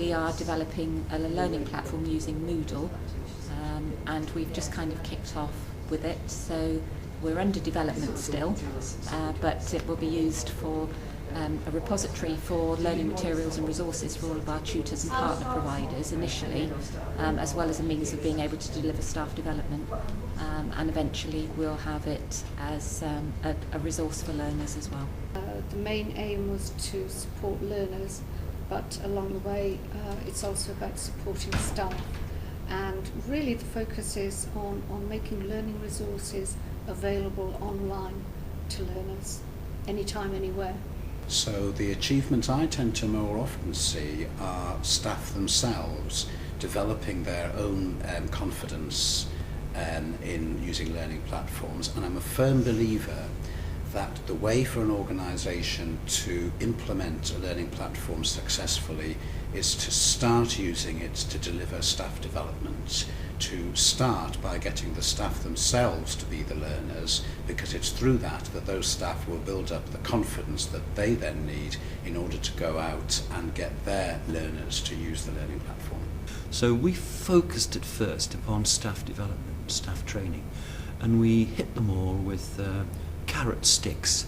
we are developing a learning platform using Moodle, and we've just kind of kicked off with it. So we're under development still, but it will be used for a repository for learning materials and resources for all of our tutors and partner providers initially, as well as a means of being able to deliver staff development, and eventually we'll have it as a resource for learners as well. The main aim was to support learners, but along the way it's also about supporting staff, and really the focus is on making learning resources available online to learners anytime, anywhere. So the achievement I tend to more often see are staff themselves developing their own confidence in using learning platforms, and I'm a firm believer that the way for an organisation to implement a learning platform successfully is to start using it to deliver staff development, to start by getting the staff themselves to be the learners, because it's through that those staff will build up the confidence that they then need in order to go out and get their learners to use the learning platform. So we focused at first upon staff development, staff training, and we hit them all with carrot sticks.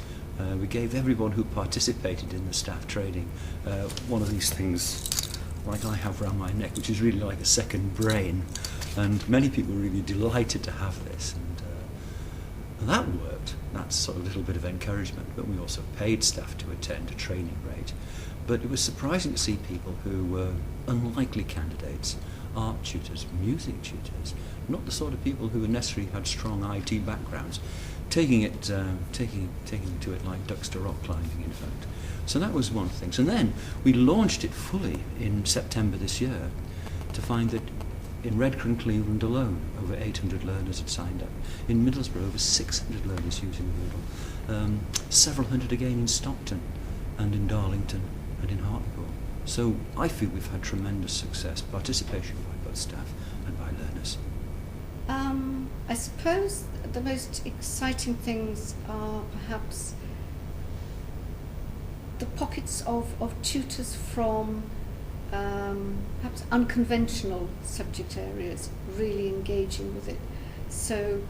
We gave everyone who participated in the staff training one of these things like I have around my neck, which is really like a second brain, and many people were really delighted to have this, and that worked. That's sort of a little bit of encouragement, but we also paid staff to attend a training rate. But it was surprising to see people who were unlikely candidates, art tutors, music tutors, not the sort of people who necessarily had strong IT backgrounds, taking to it like ducks to rock climbing, in fact. So that was one thing. And then we launched it fully in September this year to find that in Redcar and Cleveland alone, over 800 learners had signed up. In Middlesbrough, over 600 learners using Moodle. Several hundred again in Stockton and in Darlington and in Hartlepool. So I feel we've had tremendous success, participation by both staff and by learners. I suppose the most exciting things are perhaps the pockets of tutors from perhaps unconventional subject areas really engaging with it. So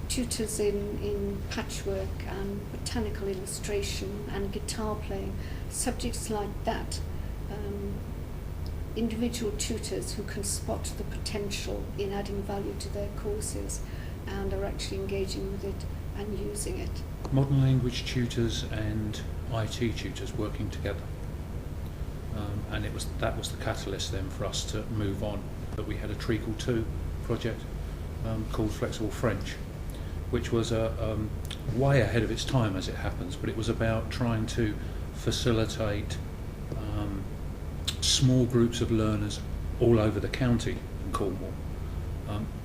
tutors in patchwork and botanical illustration and guitar playing, subjects like that. Individual tutors who can spot the potential in adding value to their courses and are actually engaging with it and using it. Modern language tutors and IT tutors working together, and that was the catalyst then for us to move on. But we had a Treacle 2 project called Flexible French, which was way ahead of its time as it happens, but it was about trying to facilitate small groups of learners all over the county in Cornwall,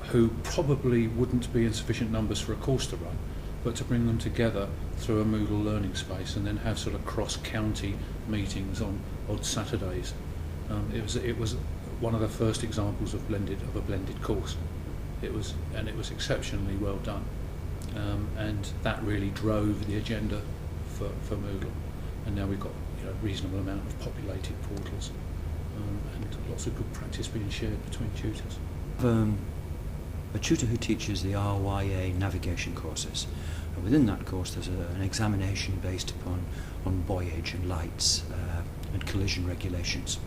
who probably wouldn't be in sufficient numbers for a course to run, but to bring them together through a Moodle learning space and then have sort of cross-county meetings on odd Saturdays. It was one of the first examples of a blended course. It was exceptionally well done, and that really drove the agenda for Moodle. And now we've got a reasonable amount of populated portals, and lots of good practice being shared between tutors. A tutor who teaches the RYA navigation courses. And within that course there's an examination based on buoyage and lights and collision regulations.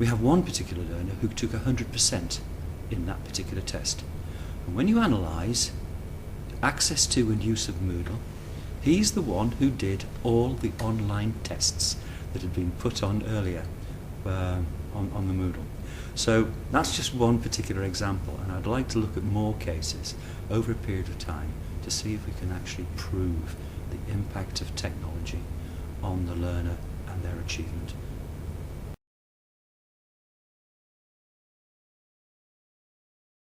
We have one particular learner who took 100% in that particular test. And when you analyse access to and use of Moodle, he's the one who did all the online tests that had been put on earlier on the Moodle. So that's just one particular example, and I'd like to look at more cases over a period of time to see if we can actually prove the impact of technology on the learner and their achievement.